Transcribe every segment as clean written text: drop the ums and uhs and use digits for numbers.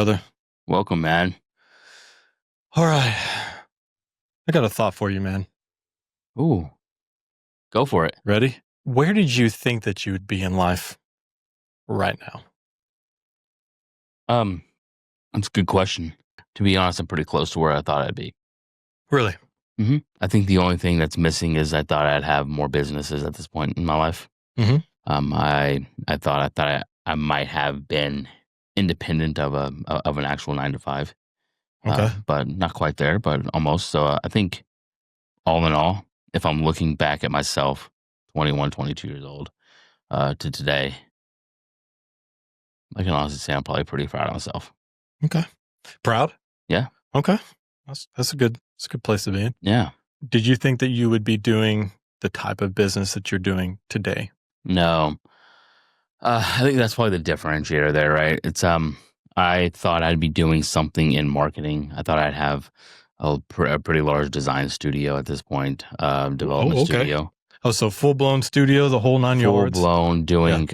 brother. Welcome, man. All right. I got a thought for you, man. Ooh, go for it. Ready? Where did you think that you would be in life right now? That's a good question. To be honest, I'm pretty close to where I thought I'd be. Really? I think the only thing that's missing is I thought I'd have more businesses at this point in my life. Mm-hmm. I thought I might have been independent of an actual 9 to 5. Okay. But not quite there, but almost. So I think all in all, if I'm looking back at myself, 21, 22 years old, to today, I can honestly say I'm probably pretty proud of myself. Okay. Proud? Yeah. Okay. That's a good place to be in. Yeah. Did you think that you would be doing the type of business that you're doing today? No. I think that's probably the differentiator there, right? It's I thought I'd be doing something in marketing. I thought I'd have a pretty large design studio at this point, development okay. studio, Oh, so full-blown studio, the whole 9 full yards? blown doing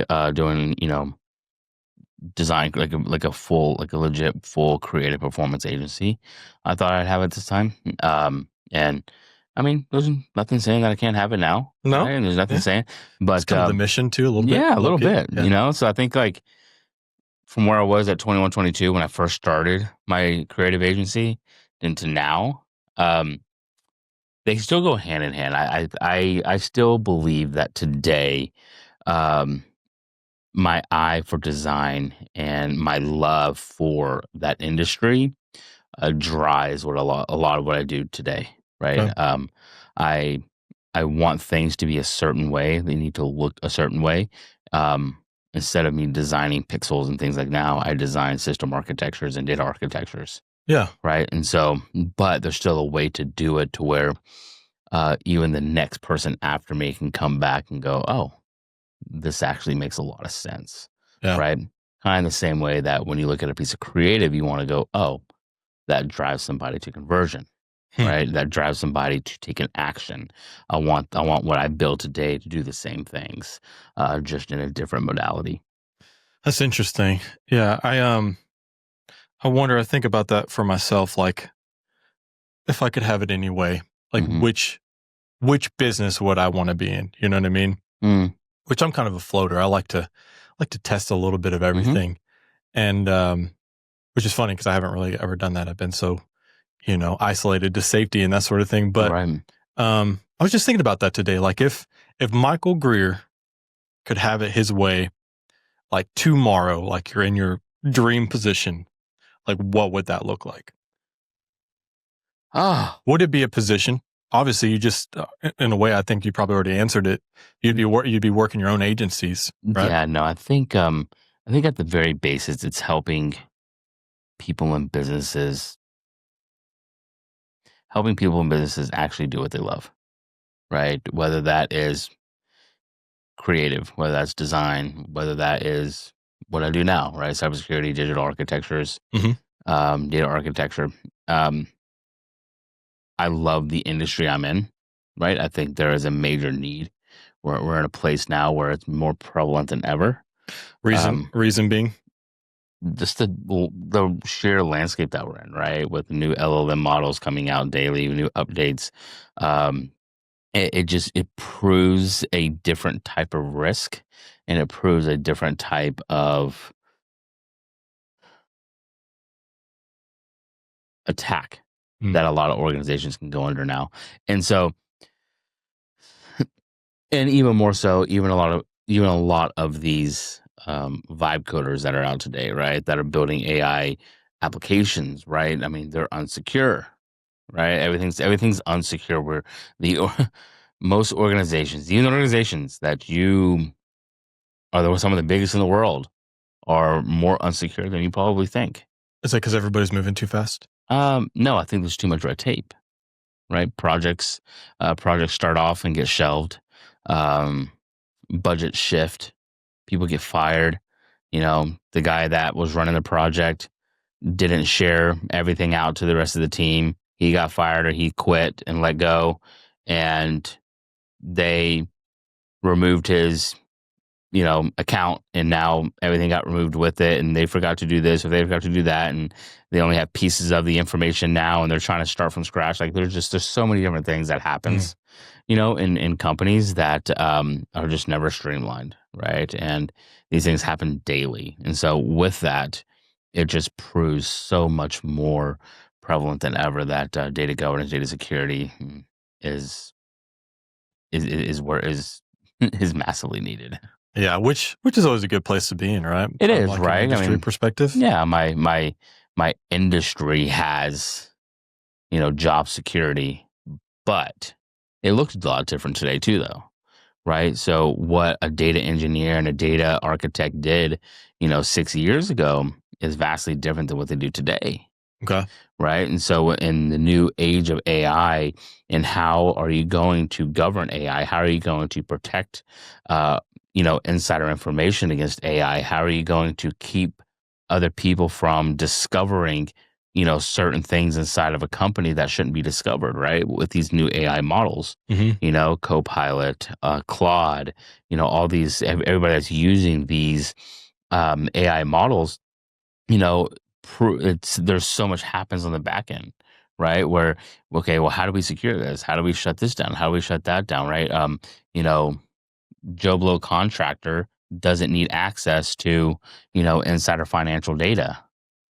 design like a legit full creative performance agency. I thought I'd have it this time, and I mean, there's nothing saying that I can't have it now. No? Right? There's nothing Yeah. saying, It's but kind of the mission too, a little bit. yeah, a little low-key. bit, Yeah. So I think like from where I was at 21, 22 when I first started my creative agency into now, they still go hand in hand. I still believe that today, um, my eye for design and my love for that industry drives what a lot of what I do today. Right. Okay. I I want things to be a certain way. They need to look a certain way. Um, Instead of me designing pixels and things like now, I design system architectures and data architectures. Yeah. Right. And so, but there's still a way to do it to where even the next person after me can come back and go, oh, this actually makes a lot of sense. Yeah. Right. Kind of the same way that when you look at a piece of creative, you want to go, oh, that drives somebody to conversion. Right. That drives somebody to take an action. I want what I build today to do the same things, just in a different modality. That's interesting. Yeah. I wonder, I think about that for myself, like if I could have it any way, like Mhm. which business would I want to be in? You know what I mean? Mm. Which I'm kind of a floater. I like to test a little bit of everything. And which is funny because I haven't really ever done that. I've been so, isolated to safety and that sort of thing. But Right. I was just thinking about that today. Like if Michael Greer could have it his way, like tomorrow, like you're in your dream position, like what would that look like? Ah, Would it be a position? Obviously, you just, in a way, I think you probably already answered it. You'd be working your own agencies, right? yeah, no, I think at the very basis, it's helping people and businesses actually do what they love, right? Whether that is creative, whether that's design, whether that is what I do now, right? Cybersecurity, digital architectures, Mhm. data architecture. Um, I love the industry I'm in, right? I think there is a major need. We're in a place now where it's more prevalent than ever. Reason being, Just the sheer landscape that we're in, right? With the new LLM models coming out daily, new updates. Um, it proves a different type of risk, and it proves a different type of attack that a lot of organizations can go under now. And so, and even more so, even a lot of these vibe coders that are out today, right? That are building AI applications, right? I mean, they're unsecure, right? Everything's unsecure. Where most organizations, even organizations that you are some of the biggest in the world, are more unsecure than you probably think. is that because everybody's moving too fast? No, I think there's too much red tape, right? Projects start off and get shelved. Budgets shift. People get fired. The guy that was running the project didn't share everything out to the rest of the team. He got fired or he quit and let go, and they removed his account, and now everything got removed with it, and they forgot to do this or they forgot to do that, and they only have pieces of the information now, and they're trying to start from scratch. Like there's so many different things that Mm. happens, in companies that are just never streamlined, right? And these things happen daily, and so with that, it just proves so much more prevalent than ever that data governance, data security is where is massively needed. Yeah, which is always a good place to be in, right? It From is, like an right? I industry mean, perspective. yeah, my industry has, job security, but it looks a lot different today too, though, right? So what a data engineer and a data architect did, 6 years ago is vastly different than what they do today. Okay. Right. And so, in the new age of AI, and how are you going to govern AI? How are you going to protect, insider information against AI? How are you going to keep other people from discovering, certain things inside of a company that shouldn't be discovered? Right. With these new AI models, Hmm. Copilot, Claude, all these, everybody that's using these AI models, you know, it's there's so much happens on the back end, right? Where, okay, well, how do we secure this? How do we shut this down? How do we shut that down? Right? You know, Joe Blow contractor doesn't need access to, insider financial data,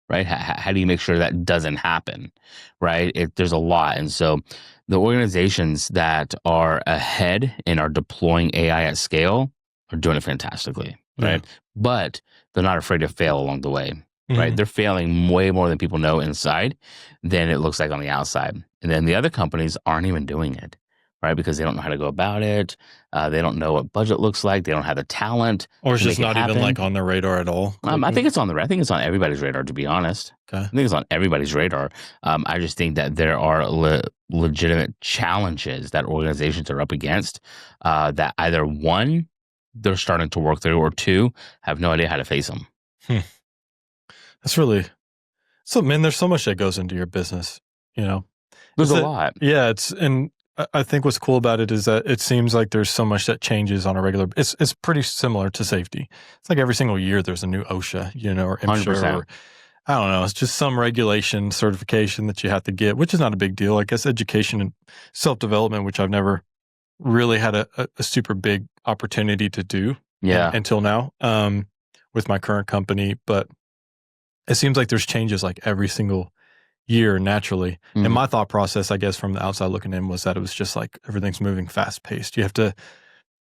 right? How do you make sure that doesn't happen, right? There's a lot, and so the organizations that are ahead and are deploying AI at scale are doing it fantastically, Yeah. right? But they're not afraid to fail along the way, right? Hmm. They're failing way more than people know inside than it looks like on the outside, and then the other companies aren't even doing it, right? Because they don't know how to go about it. They don't know what budget looks like. They don't have the talent Or it's to just make it not even like happen. on their radar at all. I think it's on I think it's on everybody's radar, to be honest. Okay. I think it's on everybody's radar. I just think that there are legitimate challenges that organizations are up against, that either one, they're starting to work through, or two, have no idea how to face them. Hmm. That's really so. Man, there's so much that goes into your business. You know, There's is a that lot. yeah? It's and I think what's cool about it is that it seems like there's so much that changes on a regular. It's pretty similar to safety. It's like every single year there's a new OSHA, or MSHA, 100%. or I don't know. It's just some regulation certification that you have to get, which is not a big deal. I guess education and self development, which I've never really had a super big opportunity to do Yeah. until now, with my current company. But it seems like there's changes like every single year naturally. And Mhm. my thought process, I guess, from the outside looking in was that it was just like everything's moving fast paced. You have to,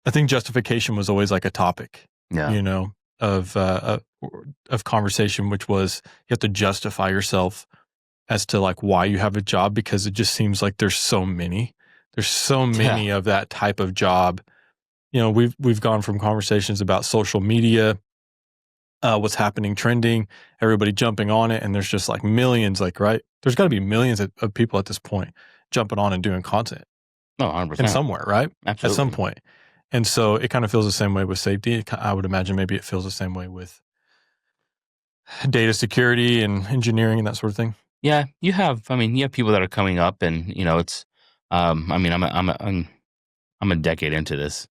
I think justification was always like a topic, Yeah. you know, of, uh, of conversation, which was you have to justify yourself as to like why you have a job because it just seems like there's so Yeah. many of that type of job. We've gone from conversations about social media, what's happening trending, everybody jumping on it, and there's just like millions, like right, there's got to be millions of people at this point jumping on and doing content No, in 100%. somewhere, right, at some Absolutely. point. And so it kind of feels the same way with safety. I would imagine maybe it feels the same way with data security and engineering and that sort of thing. Yeah, you have people that are coming up, and, it's, I mean, I'm a decade into this.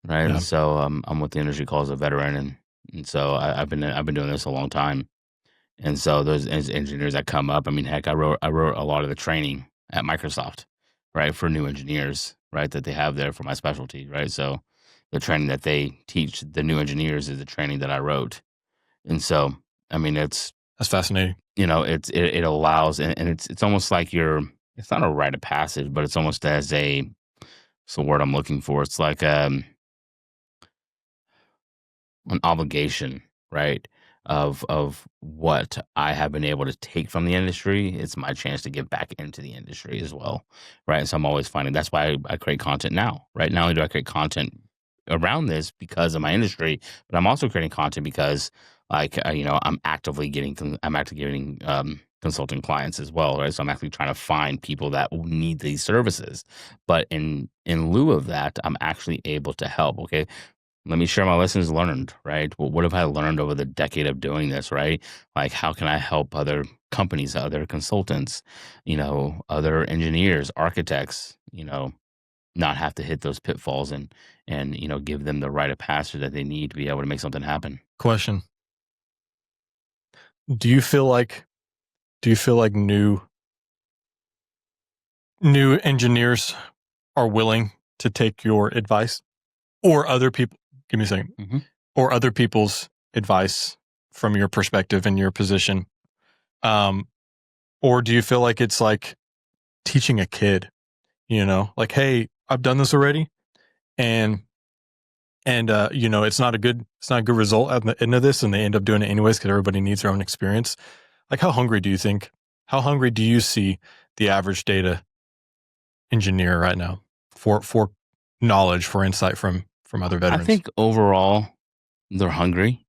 Right, and Yeah. so, I'm what the industry calls a veteran, and so I've been doing this a long time, and so those engineers that come up, I mean, heck, I wrote a lot of the training at Microsoft, right, for new engineers, right, that they have there for my specialty, right, so the training that they teach the new engineers is the training that I wrote, and so, I mean, That's fascinating. it allows, and it's almost like it's not a rite of passage, but it's almost as a what's the word I'm looking for? It's like, an obligation, right? Of what I have been able to take from the industry. It's my chance to give back into the industry as well, right? And so I'm always finding that's why I create content now, right? Not only do I create content around this because of my industry, but I'm also creating content because, like, I'm actively getting consulting clients as well, right? So I'm actually trying to find people that need these services, but in lieu of that, I'm actually able to help. Okay, let me share my lessons learned, right? Well, what have I learned over the decade of doing this, right? Like, how can I help other companies, other consultants, other engineers, architects, not have to hit those pitfalls and give them the rite of passage that they need to be able to make something happen. Question: Do you feel like new engineers are willing to take your advice, or other people? Give me a second. Mm-hmm. Or other people's advice from your perspective and your position, or do you feel like it's like teaching a kid? Like, hey, I've done this already, and it's not a good result at the end of this, and they end up doing it anyways because everybody needs their own experience. Like, how hungry do you see the average data engineer right now for knowledge, for insight from other veterans? I think overall they're hungry.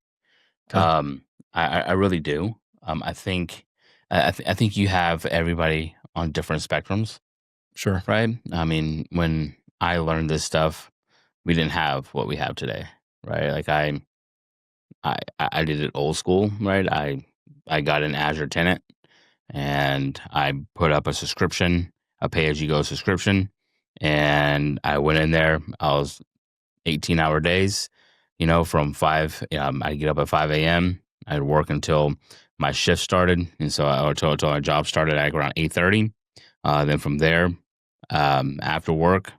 Okay. I really do. I think you have everybody on different spectrums, Sure. right? I mean, when I learned this stuff, we didn't have what we have today, right? Like I did it old school, right? I got an Azure tenant and I put up a subscription, a pay-as-you-go subscription, and I went in there. I was 18-hour days, from 5, I'd get up at 5 a.m. I'd work until my shift started. And so until my job started like around 8:30. Then from there, after work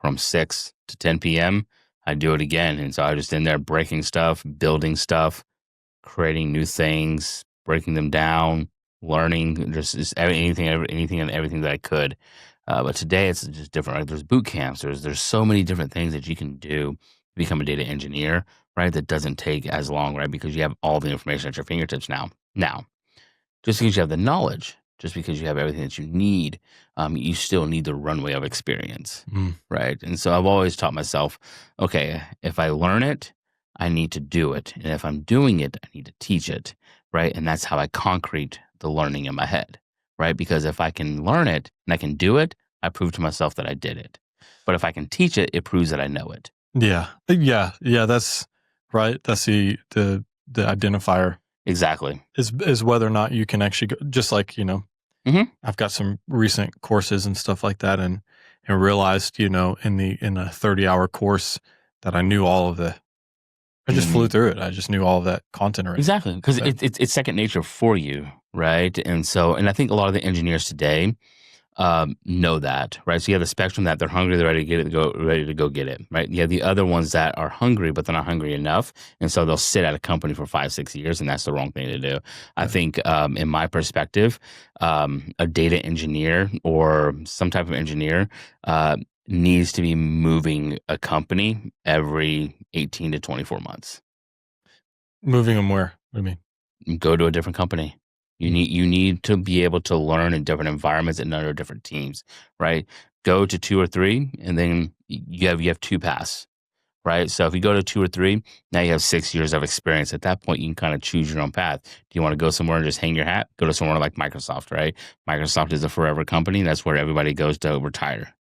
from 6 to 10 p.m., I'd do it again. And so I was just in there breaking stuff, building stuff, creating new things, breaking them down, learning just anything and everything that I could. But today it's just different, right? There's boot camps. There's so many different things that you can do to become a data engineer, right? That doesn't take as long, right? Because you have all the information at your fingertips now. Now, just because you have the knowledge, just because you have everything that you need, you still need the runway of experience, right? And so I've always taught myself, okay, if I learn it, I need to do it. And if I'm doing it, I need to teach it, right? And that's how I concrete the learning in my head, right? Because if I can learn it and I can do it, I prove to myself that I did it. But if I can teach it, it proves that I know it. Yeah. That's right. That's the identifier. Exactly. Is whether or not you can actually go, just like, I've got some recent courses and stuff like that, and realized, in a 30-hour course that I knew all of I just flew through it. I just knew all of that content already. Exactly. Because it's second nature for you, right? And I think a lot of the engineers today know that, right? So you have the spectrum that they're hungry, they're ready to go get it, right? You have the other ones that are hungry, but they're not hungry enough, and so they'll sit at a company for 5-6 years, and that's the wrong thing to do. I think, in my perspective, a data engineer or some type of engineer needs to be moving a company every 18 to 24 months. Moving them where? What do you mean? Go to a different company. You need to be able to learn in different environments and under different teams, right? Go to 2 or 3, and then you have 2 paths, right? So if you go to 2 or 3, now you have 6 years of experience. At that point, you can kind of choose your own path. Do you want to go somewhere and just hang your hat? Go to somewhere like Microsoft, right? Microsoft is a forever company. That's where everybody goes to retire,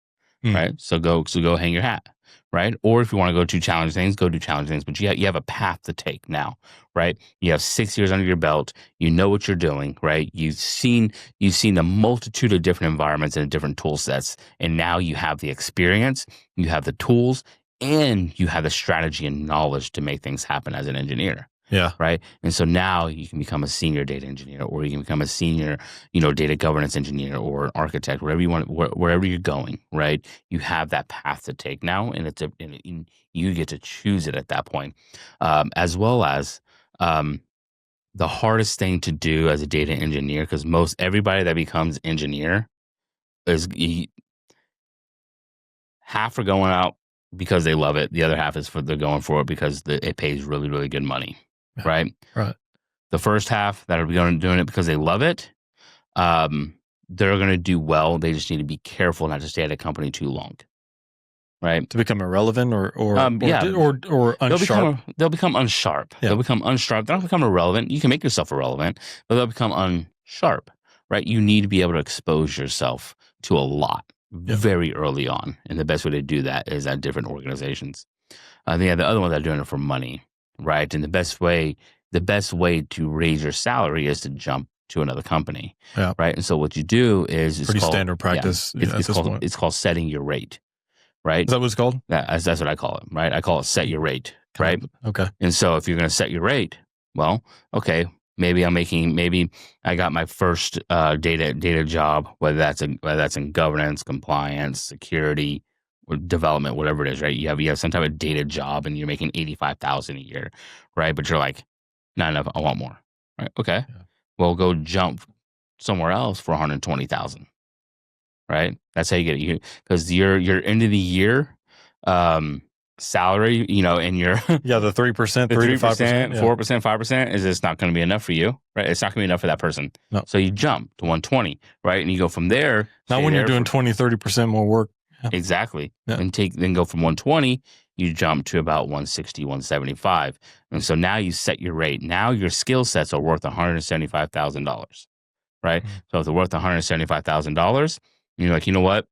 right? So go hang your hat, right? Or if you want to go do challenge things, go do challenge things. But you have a path to take now, right? You have 6 years under your belt. You know what you're doing, right? You've seen a multitude of different environments and different tool sets, and now you have the experience, you have the tools, and you have the strategy and knowledge to make things happen as an engineer. Yeah. Right. And so now you can become a senior data engineer, or you can become a senior, data governance engineer or an architect, wherever you want, wherever you're going. Right. You have that path to take now, and you get to choose it at that point, as well as the hardest thing to do as a data engineer, because everybody that becomes engineer is half are going out because they love it. The other half is they're going for it because it pays really, really good money. Right. The first half that are doing it because they love it, they're going to do well. They just need to be careful not to stay at a company too long. Right. To become irrelevant or unsharp. They'll become unsharp. Yeah. They'll become unsharp. They don't become irrelevant. You can make yourself irrelevant, but they'll become unsharp. Right. You need to be able to expose yourself to a lot very early on, and the best way to do that is at different organizations. The other ones are doing it for money. Right. And the best way to raise your salary is to jump to another company. Yeah. Right. And so what you do is pretty standard practice. It's called setting your rate. right? Is that what it's called? That's what I call it, right? I call it set your rate, right? Okay. And so if you're going to set your rate, well, okay, maybe I got my first data job, whether that's in governance, compliance, security, or development, whatever it is, right? You have some type of data job, and you're making 85,000 a year, right? But you're like, not enough. I want more, right? Okay, Yeah. well, go jump somewhere else for 120,000, right? That's how you get it. Because your end of the year salary, and your Yeah, the 3%, the 3 to 3%, 5%. Yeah. 4%, 5% is just not going to be enough for you, right? It's not going to be enough for that person. No. So you jump to 120, right? And you go from there. Not when you're doing 20, 30% more work. Yeah. Exactly. Yeah. Then go from 120, you jump to about 160, 175. And so now you set your rate. Now your skill sets are worth $175,000, right? Mhm. So if they're worth $175,000, you're like, you know what?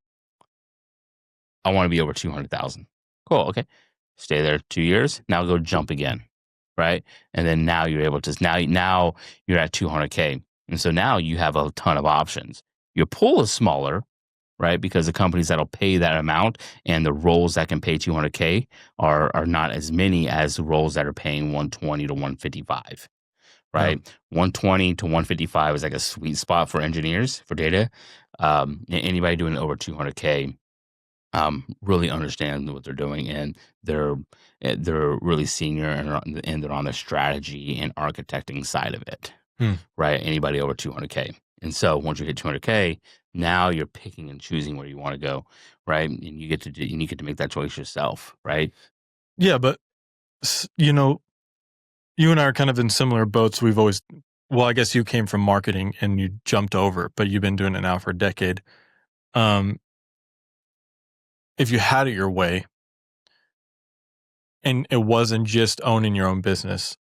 I want to be over 200,000. Cool. Okay. Stay there 2 years. Now go jump again. Right. And then now you're able to, now you're at 200K. And so now you have a ton of options. Your pool is smaller, right? Because the companies that'll pay that amount and the roles that can pay 200K are not as many as the roles that are paying 120 to 155, right? 120 to 155 is like a sweet spot for engineers for data. Anybody doing over 200K really understand what they're doing, and they're really senior, and they're on the strategy and architecting side of it, right? Anybody over 200K. And so once you hit 200K, now you're picking and choosing where you want to go, right? And you get to make that choice yourself, right? Yeah, but you and I are kind of in similar boats. I guess you came from marketing and you jumped over, but you've been doing it now for a decade. If you had it your way and it wasn't just owning your own business,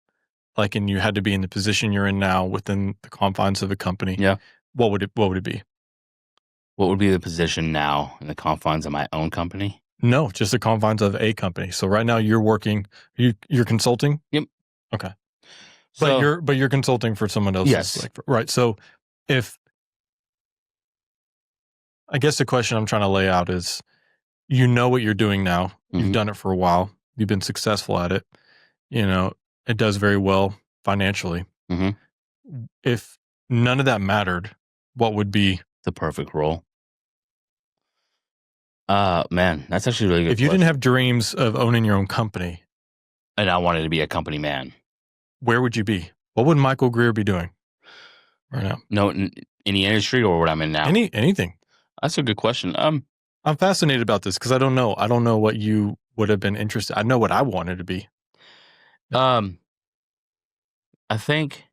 and you had to be in the position you're in now within the confines of a company, Yeah. what would it be? What would be the position now in the confines of my own company? No, just the confines of a company. So right now you're working, you're consulting? Yep. Okay. So, But you're consulting for someone else's. yes. Right. So I guess the question I'm trying to lay out is, you know what you're doing now. You've done it for a while. You've been successful at it. It does very well financially. If none of that mattered, what would be the perfect role? Man, that's actually a really good. If you didn't have dreams of owning your own company and I wanted to be a company man, where would you be? What would Michael Greer be doing right now? No, any industry or what I'm in now? Anything. That's a good question. I'm fascinated about this because I don't know. I don't know what you would have been interested. I know what I wanted to be. I think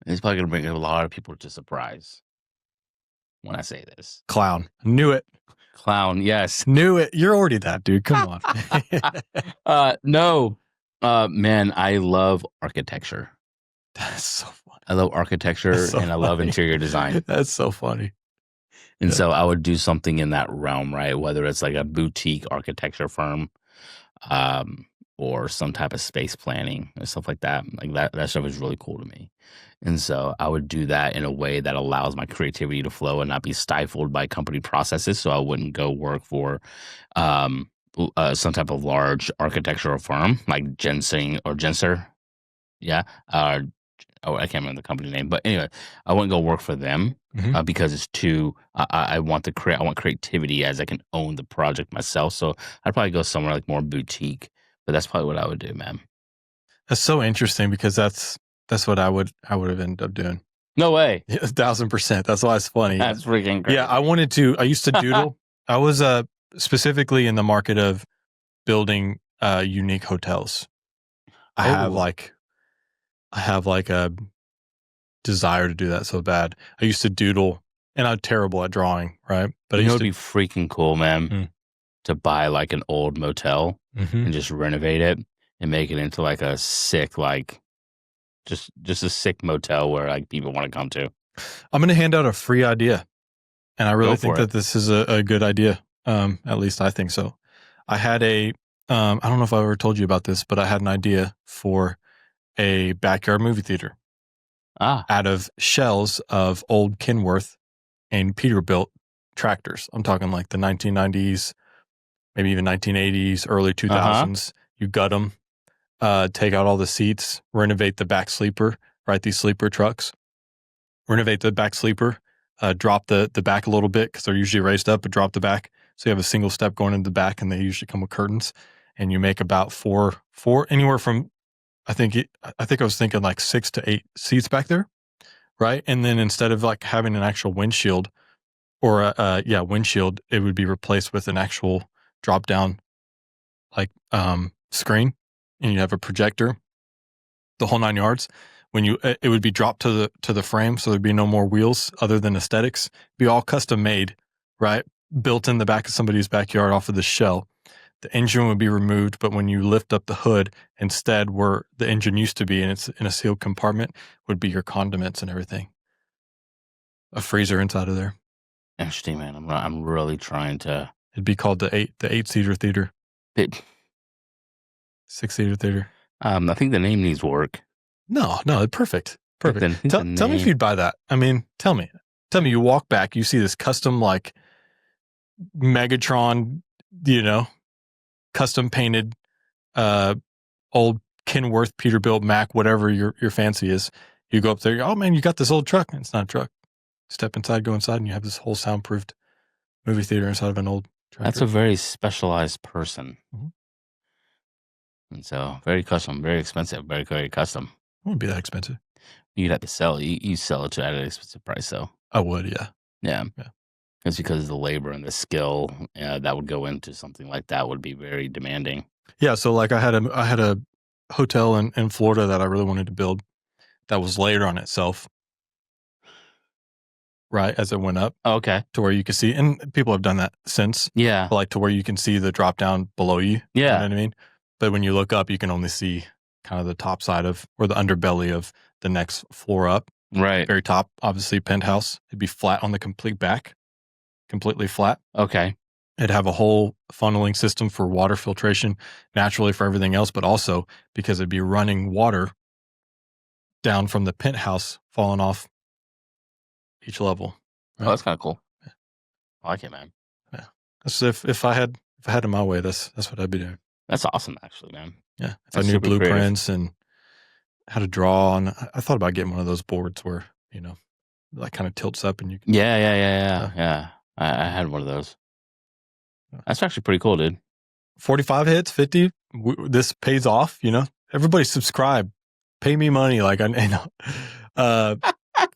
it's probably going to bring a lot of people to surprise when I say this. Clown. Knew it. Clown, yes. Knew it. You're already that, dude. Come on. No. Man, I love architecture. That's so funny. I love architecture I love interior design. That's so funny. And so I would do something in that realm, right? Whether it's like a boutique architecture firm, or some type of space planning or stuff like that. Like that stuff is really cool to me. And so I would do that in a way that allows my creativity to flow and not be stifled by company processes. So I wouldn't go work for some type of large architectural firm like Ginseng or Genser. Yeah. I can't remember the company name, but anyway, I wouldn't go work for them because it's too. I want creativity as I can own the project myself. So I'd probably go somewhere like more boutique. But that's probably what I would do, man. That's so interesting because that's what I would have ended up doing. No way. 1,000%. That's why it's funny. That's freaking great. Yeah, I used to doodle. I was specifically in the market of building unique hotels. I have a desire to do that so bad. I used to doodle, and I'm terrible at drawing, right? But it would be freaking cool, man, to buy like an old motel and just renovate it and make it into like a sick, just a sick motel where like people want to come to. I'm going to hand out a free idea, and I really think that this is a good idea. At least I think so. I had I don't know if I ever told you about this, but I had an idea for a backyard movie theater out of shells of old Kenworth and Peterbilt tractors. I'm talking like the 1990s, maybe even 1980s, early 2000s. You gut them, take out all the seats, renovate the back sleeper, right? These sleeper trucks, renovate the back sleeper, drop the back a little bit because they're usually raised up, but drop the back. So you have a single step going into the back, and they usually come with curtains. And you make about four, anywhere from, I think I was thinking like 6 to 8 seats back there, right? And then instead of like having an actual windshield or windshield, it would be replaced with an actual drop down like screen, and you have a projector, the whole 9 yards. When it would be dropped to the frame, so there'd be no more wheels other than aesthetics. Be all custom made, right? Built in the back of somebody's backyard off of the shell. The engine would be removed, but when you lift up the hood, instead where the engine used to be, and it's in a sealed compartment, would be your condiments and everything. A freezer inside of there. Interesting, man. I'm really trying to. It'd be called the 8-seater theater. 6-seater theater. I think the name needs work. No, perfect. Perfect. Tell me if you'd buy that. I mean, tell me. You walk back, you see this custom like Megatron, custom painted, old Kenworth, Peterbilt, Mack, whatever your fancy is. You go up there. Oh man, you got this old truck. It's not a truck. Step inside, go inside, and you have this whole soundproofed movie theater inside of an old tractor. That's a very specialized person. Mm-hmm. And so very custom, very expensive, very, very custom. It wouldn't be that expensive. You'd have to sell it. You sell it at an expensive price, though. I would, yeah. Yeah. It's because of the labor and the skill that would go into something like that would be very demanding. Yeah, so like I had a hotel in Florida that I really wanted to build that was layered on itself, right, as it went up. Oh, okay. To where you can see, and people have done that since. Yeah. But like to where you can see the drop down below you. Yeah. You know what I mean? But when you look up, you can only see kind of the top side of, or the underbelly of the next floor up. Right. Very top, obviously penthouse. It'd be flat on the complete back, completely flat. Okay. It'd have a whole funneling system for water filtration, naturally for everything else, but also because it'd be running water down from the penthouse, falling off each level. Right? Oh, that's kind of cool. Yeah. I like it, man. Yeah. That's if I had it my way, that's what I'd be doing. That's awesome, actually, man. Yeah. If I knew blueprints and how to draw, and I thought about getting one of those boards where, like kind of tilts up and you can. Yeah. I had one of those. That's actually pretty cool, dude. 45 hits, 50. This pays off, Everybody subscribe. Pay me money. Like, I know.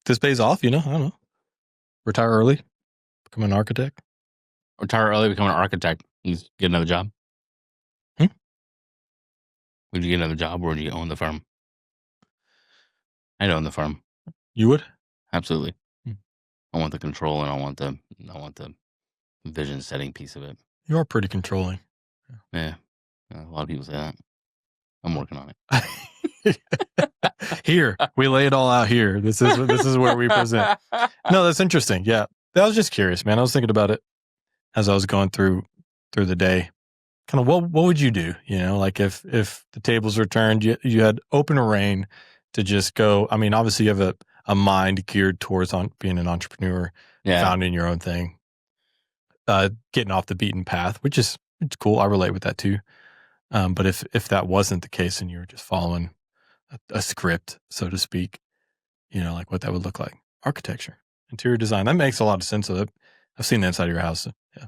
This pays off, I don't know. Retire early. Become an architect. Retire early, become an architect. You get another job? Would you get another job, or would you own the firm? I'd own the firm. You would? Absolutely. I want the control, and I want the vision setting piece of it. You are pretty controlling. Yeah. A lot of people say that. I'm working on it. Here, we lay it all out here. This is where we present. No, that's interesting. Yeah. I was just curious, man. I was thinking about it as I was going through the day. Kind of what would you do? Like if the tables were turned, you had open reign to just go. I mean, obviously you have a mind geared towards being an entrepreneur, founding your own thing, getting off the beaten path, which is cool. I relate with that too. But if that wasn't the case and you were just following a script, so to speak, like what that would look like. Architecture, interior design. That makes a lot of sense of it. I've seen the inside of your house. So, yeah.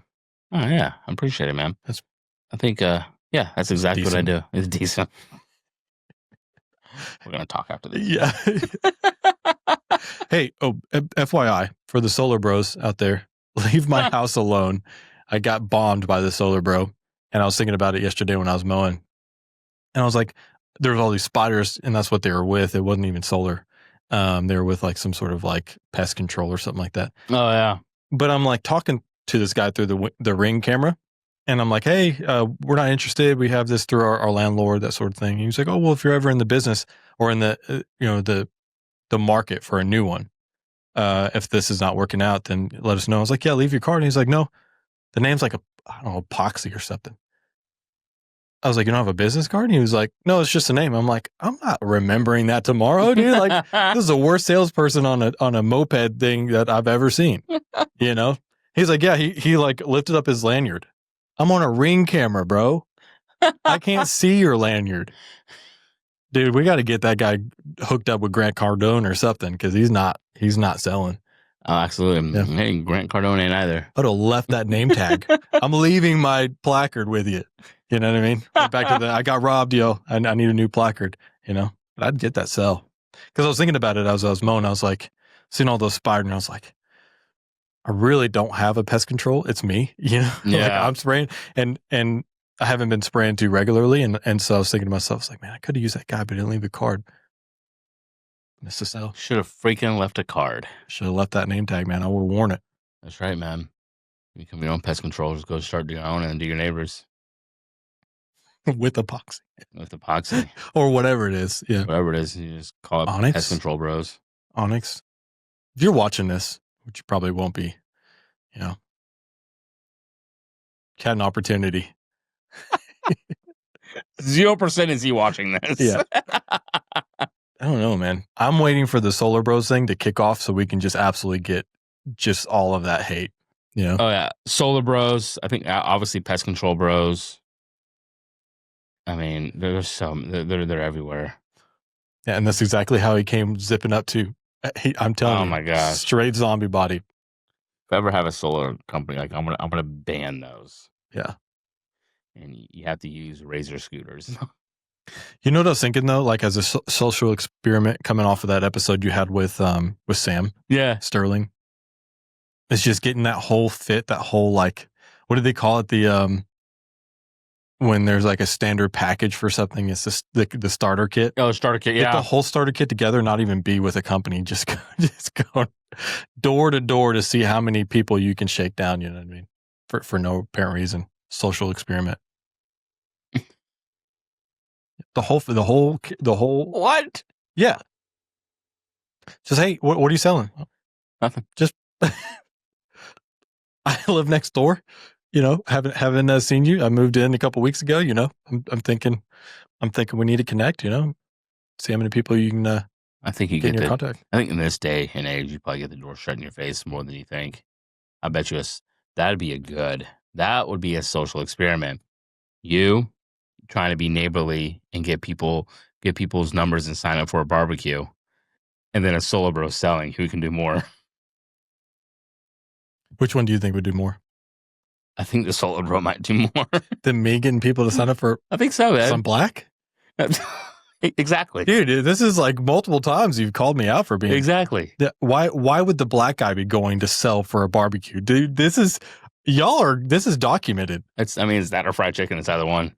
Oh yeah. I appreciate it, man. I think, that's exactly what I do. It's decent. We're going to talk after this. Yeah. Hey, FYI, for the solar bros out there, leave my house alone. I got bombed by the solar bro. And I was thinking about it yesterday when I was mowing. And I was like, there was all these spiders, and that's what they were with. It wasn't even solar. They were with like some sort of like pest control or something like that. Oh, yeah. But I'm like talking to this guy through the Ring camera. And I'm like, hey, we're not interested. We have this through our landlord, that sort of thing. And he's like, oh, well, if you're ever in the business or in the, the market for a new one, if this is not working out, then let us know. I was like, yeah, leave your card. And he's like, no, the name's like I don't know, epoxy or something. I was like, you don't have a business card? And he was like, no, it's just a name. I'm like, I'm not remembering that tomorrow, dude. Like, this is the worst salesperson on a moped thing that I've ever seen. He's like, yeah, he like lifted up his lanyard. I'm on a Ring camera, bro. I can't see your lanyard. Dude, we got to get that guy hooked up with Grant Cardone or something because he's not selling. Oh, absolutely. Yeah. Hey, Grant Cardone ain't either. I'd have left that name tag. I'm leaving my placard with you. You know what I mean? Back to I got robbed, yo. I need a new placard, you know? But I'd get that cell. Because I was thinking about it as I was mowing. I was like, seeing all those spiders, and I was like, I really don't have a pest control. It's me, you know? Yeah. Like I'm spraying and I haven't been spraying too regularly. And so I was thinking to myself, I was like, man, I could have used that guy, but I didn't leave a card. Missed the cell. Should have freaking left a card. Should have left that name tag, man. I would have worn it. That's right, man. You can be your own pest control. Just go start your own and do your neighbors. With epoxy. With epoxy. Or whatever it is. Yeah. Whatever it is. You just call it Onyx? Pest Control Bros. Onyx. If you're watching this, which you probably won't be, you know, had an opportunity. 0% is he watching this. Yeah. I don't know, man. I'm waiting for the Solar Bros thing to kick off so we can just absolutely get just all of that hate, you know? Oh, yeah. Solar Bros. I think obviously Pest Control Bros. I mean, there's some, they're everywhere. Yeah, and that's exactly how he came zipping up to. I'm telling you. Oh my gosh. Straight zombie body. If I ever have a solar company, like I'm gonna ban those. Yeah. And you have to use razor scooters. You know what I was thinking though? Like as a social experiment coming off of that episode you had with Sam. Yeah. Sterling. It's just getting that whole fit, that whole like, what do they call it? The when there's like a standard package for something, it's just the starter kit. Oh, starter kit, yeah. Get the whole starter kit together, not even be with a company. Just go door to door to see how many people you can shake down. You know what I mean? For no apparent reason. Social experiment. The whole. What? Yeah. Just hey, what are you selling? Nothing. Just I live next door. You know, haven't seen you. I moved in a couple weeks ago. You know, I'm thinking we need to connect. You know, see how many people you can. I think you get in get your contact. I think in this day and age, you probably get the door shut in your face more than you think. I bet you that would be a social experiment. You trying to be neighborly and get people's numbers and sign up for a barbecue, and then a Solar Bro selling who can do more. Which one do you think would do more? I think the Solar Bro might do more than me getting people to sign up for. I think so, man. Some black. Exactly, dude. This is like multiple times you've called me out for being exactly. Why would the black guy be going to sell for a barbecue, dude? This is documented. It's that or fried chicken. It's either one.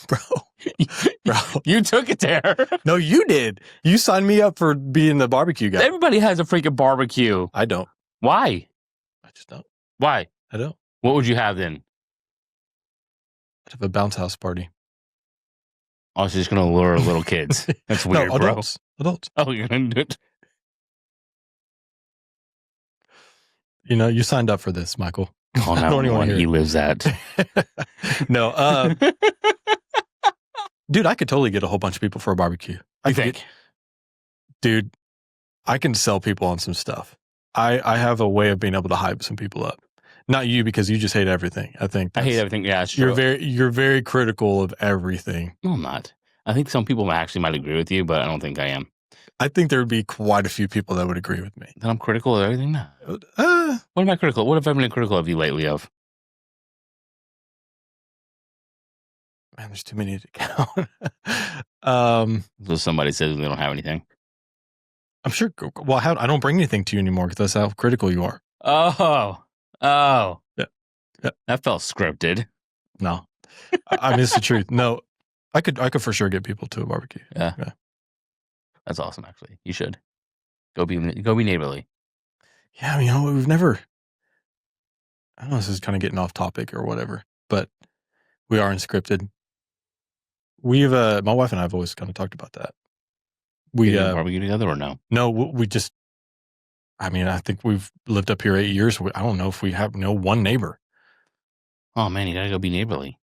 Bro, you took it there. No, you did. You signed me up for being the barbecue guy. Everybody has a freaking barbecue. I don't. Why? I just don't. Why? I don't. What would you have then? I'd have a bounce house party. I was just going to lure little kids. That's weird, no, adults. Bro. Adults. Oh, you're going to do it? You know, you signed up for this, Michael. Oh, no, don't even he lives at. No. Dude, I could totally get a whole bunch of people for a barbecue. I think. Dude, I can sell people on some stuff. I have a way of being able to hype some people up. Not you, because you just hate everything. I hate everything. Yeah, it's true. You're very critical of everything. No, I'm not. I think some people might agree with you, but I don't think I am. I think there would be quite a few people that would agree with me. Then I'm critical of everything now. What am I critical? What have I been critical of you lately of? Man, there's too many to count. So somebody says they don't have anything. I'm sure. Well, I don't bring anything to you anymore because that's how critical you are. Oh. Yeah. That felt scripted. No, I mean, it's the truth. No, I could for sure get people to a barbecue. Yeah. That's awesome. Actually, you should go be neighborly. Yeah, I mean, we've never. I don't know. This is kind of getting off topic or whatever, but we are Unscriptd. We've my wife and I have always kind of talked about that. We barbecue together or no? No, we just. I mean, I think we've lived up here 8 years. I don't know if we have one neighbor. Oh man, you gotta go be neighborly.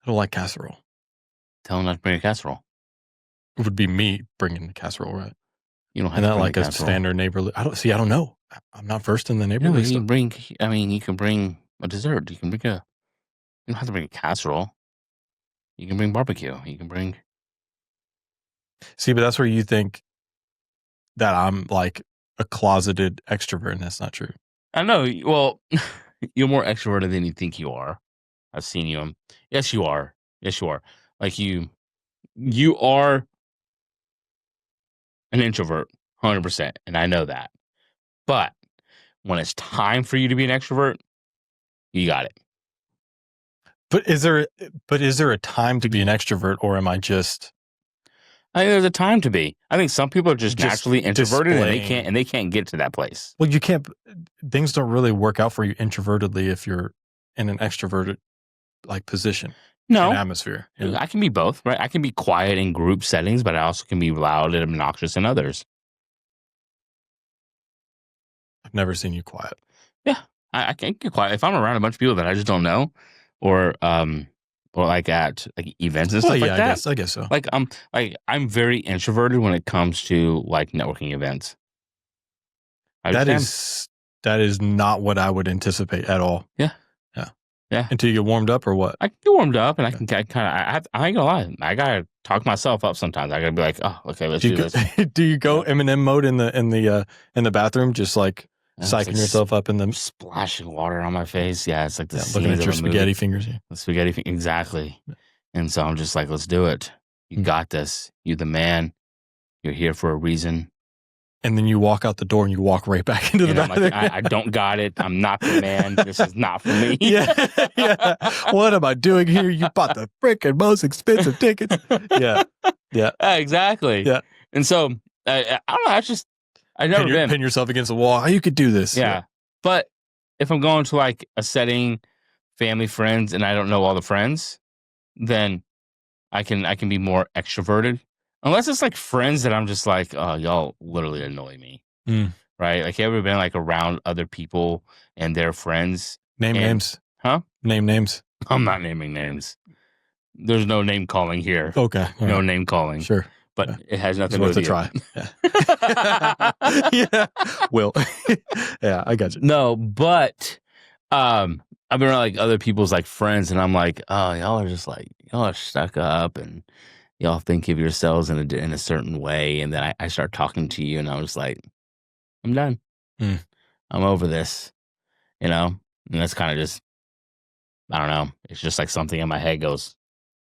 I don't like casserole. Tell them not to bring a casserole. It would be me bringing the casserole, right? You don't have And to that bring like a a casserole. standard neighborly. I don't know. I'm not versed in the No, neighborly you stuff. can bring. I mean, you can bring a dessert. You can bring a. You don't have to bring a casserole. You can bring barbecue. You can bring. See, but that's where you think that I'm like a closeted extrovert, and that's not true. I know. Well, you're more extroverted than you think you are. I've seen you. Yes, you are. Yes, you are. Like you are an introvert, 100%, and I know that. But when it's time for you to be an extrovert, you got it. But is there a time to be an extrovert, or am I just I think there's a time to be. I think some people are just naturally introverted displaying? and they can't get to that place. Well, you can't. Things don't really work out for you introvertedly if you're in an extroverted like position and No, atmosphere. You know, I can be both, right? I can be quiet in group settings, but I also can be loud and obnoxious in others. I've never seen you quiet. Yeah, I can get quiet if I'm around a bunch of people that I just don't know, or like at like events and Well, stuff yeah, like that. I guess so. I'm very introverted when it comes to like networking events. I just That am. is not what I would anticipate at all. Yeah, Yeah. yeah. Until you get warmed up, or what? I can get warmed up, and I Yeah. can kind of. I ain't gonna lie. I gotta talk myself up sometimes. I gotta be like, oh, okay, let's do this. Do you go Yeah. Eminem mode in the bathroom, just like And it's psyching yourself up in the splashing water on my face. Yeah, it's like the looking scenes at of your a spaghetti movie. fingers? Yeah. The spaghetti, exactly. And so I'm just like, let's do it. You Mm. got this. You the man. You're here for a reason. And then you walk out the door and you walk right back into the And I'm bathroom. like, I don't got it. I'm not the man. This is not for me. Yeah, yeah. What am I doing here? You bought the freaking most expensive tickets. Yeah, yeah, Exactly. yeah. And so I don't know. I've never been. Pin yourself against the wall. You could do this. Yeah. But if I'm going to like a setting, family, friends, and I don't know all the friends, then I can be more extroverted. Unless it's like friends that I'm just like, oh, y'all literally annoy me. Mm. Right? Like, you ever been like around other people and their friends? Name And- names. Huh? Name names. I'm not naming names. There's no name calling here. Okay. All No right. name calling. Sure. But Yeah. it has It's nothing to worth do a with try. you. Yeah. Will. Yeah, I got you. No, but I've been around like other people's like friends, and I'm like, oh, y'all are just like, y'all are stuck up, and y'all think of yourselves in a certain way, and then I start talking to you, and I was like, I'm done. Mm. I'm over this, and that's kind of just, I don't know. It's just like something in my head goes,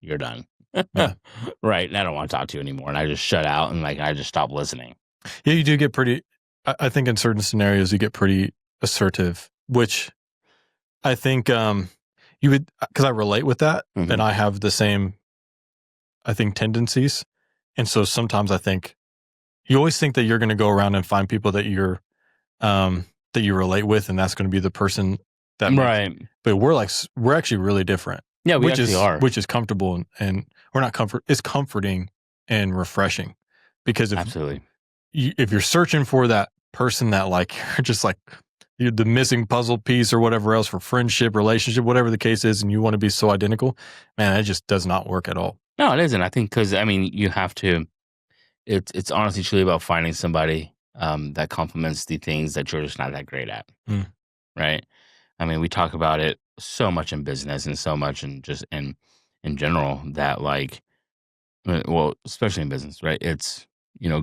you're done. Yeah. Right. And I don't want to talk to you anymore. And I just shut out and like I just stop listening. Yeah, you do get pretty. I think in certain scenarios you get pretty assertive, which I think you would, because I relate with that, Mhm. and I have the same, I think, tendencies, and so sometimes I think you always think that you're going to go around and find people that that you relate with, and that's going to be the person that Right. But we're actually really different. Yeah, we which actually are. Which is comfortable and we're not it's comforting and refreshing, because Absolutely. if you're searching for that person that like you're just like you're the missing puzzle piece or whatever else for friendship, relationship, whatever the case is, and you want to be so identical, man, it just does not work at all. No, it isn't. I think because you have to. It's honestly truly about finding somebody that complements the things that you're just not that great at. Mm. Right. We talk about it so much in business and so much in just in general that like, well, especially in business, right? It's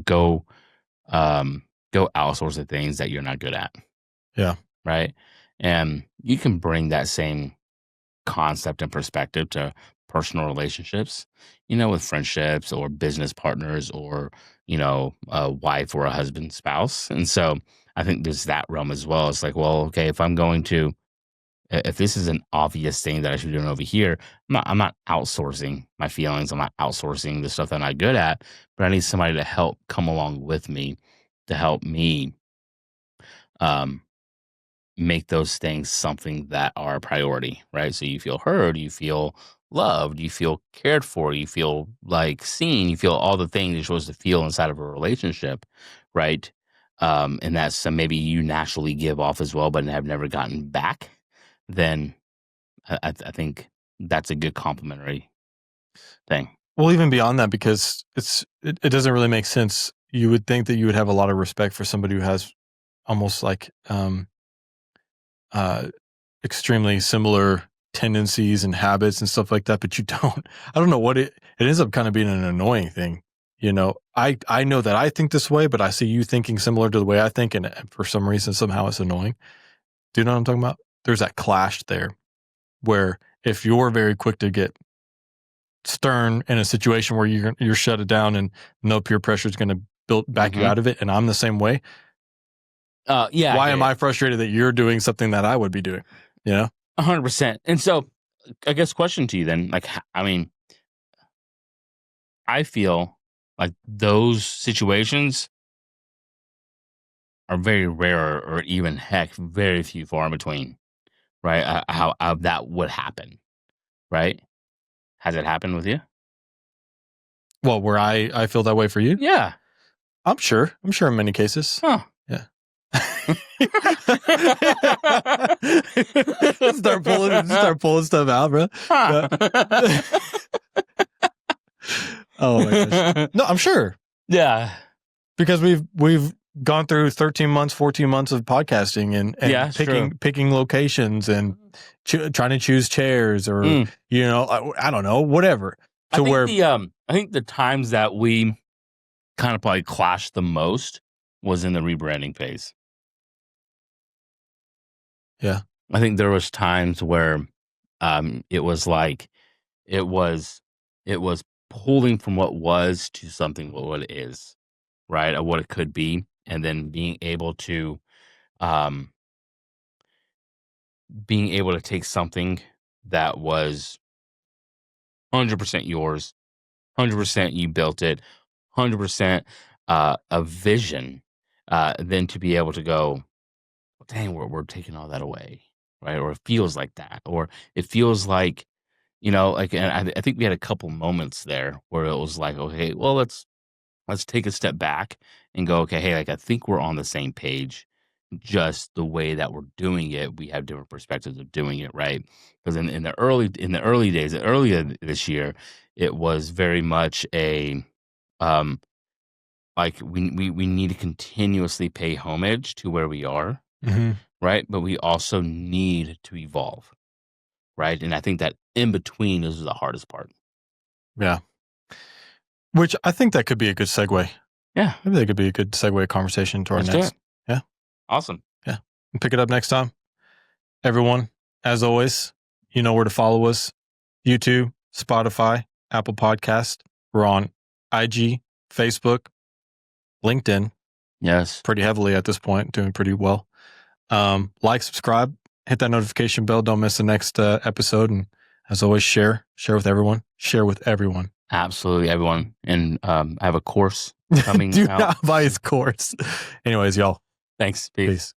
go outsource the things that you're not good at. Yeah. Right. And you can bring that same concept and perspective to personal relationships, with friendships or business partners or, a wife or a husband, spouse. And so I think there's that realm as well. It's like, well, okay, if this is an obvious thing that I should be doing over here, I'm not outsourcing my feelings. I'm not outsourcing the stuff that I'm not good at, but I need somebody to help come along with me to help me make those things something that are a priority, right? So you feel heard, you feel loved, you feel cared for, you feel like seen, you feel all the things you're supposed to feel inside of a relationship, right? And that's maybe you naturally give off as well, but have never gotten back. Then I think that's a good complimentary thing. Well, even beyond that, because it doesn't really make sense. you would think that you would have a lot of respect for somebody who has almost like extremely similar tendencies and habits and stuff like that, but you don't. I don't know what it ends up kind of being an annoying thing. You know, I know that I think this way, but I see you thinking similar to the way I think, and for some reason, somehow it's annoying. Do you know what I'm talking about? There's that clash there where if you're very quick to get stern in a situation where you're shut it down and no peer pressure is going to back you out of it, and I'm the same way. Yeah. Why am I frustrated that you're doing something that I would be doing? You know, 100%. And so, I guess question to you then, like, I mean, I feel like those situations are very rare, or even heck, very few far in between, right? How that would happen, right? Has it happened with you? well, where I feel that way for you, Yeah. I'm sure in many cases. Huh. Yeah. start pulling stuff out, bro. Huh. Yeah. Oh my gosh. No, I'm sure. Yeah. Because we've gone through 13 months, 14 months of podcasting and Yeah, picking locations and trying to choose chairs or you know, I don't know, whatever. So I think the times that we kind of probably clashed the most was in the rebranding phase. Yeah. I think there was times where it was like it was pulling from what was to something what it is, right? Or what it could be, and then being able to take something that was 100% yours, 100% you built it, 100% a vision, then to be able to go, dang, we're taking all that away, right? Or it feels like that, or it feels like, you know, like, and I think we had a couple moments there where it was like, okay, well, let's take a step back and go, okay, hey, like, I think we're on the same page. Just the way that we're doing it, we have different perspectives of doing it, right? Because in the early days, earlier this year, it was very much a like we need to continuously pay homage to where we are, right? But we also need to evolve, right? And I think that in between is the hardest part. Yeah. Which I think that could be a good segue. Yeah. Maybe that could be a good segue conversation to our next. Yeah. Awesome. Yeah. And pick it up next time. Everyone, as always, you know where to follow us. YouTube, Spotify, Apple Podcast. We're on IG, Facebook, LinkedIn. Yes. Pretty heavily at this point, doing pretty well. Like, subscribe, hit that notification bell. Don't miss the next episode. And as always, share with everyone. Share with everyone. Absolutely, everyone. And I have a course coming Do out. not buy his course. Anyways, y'all. Thanks. Peace.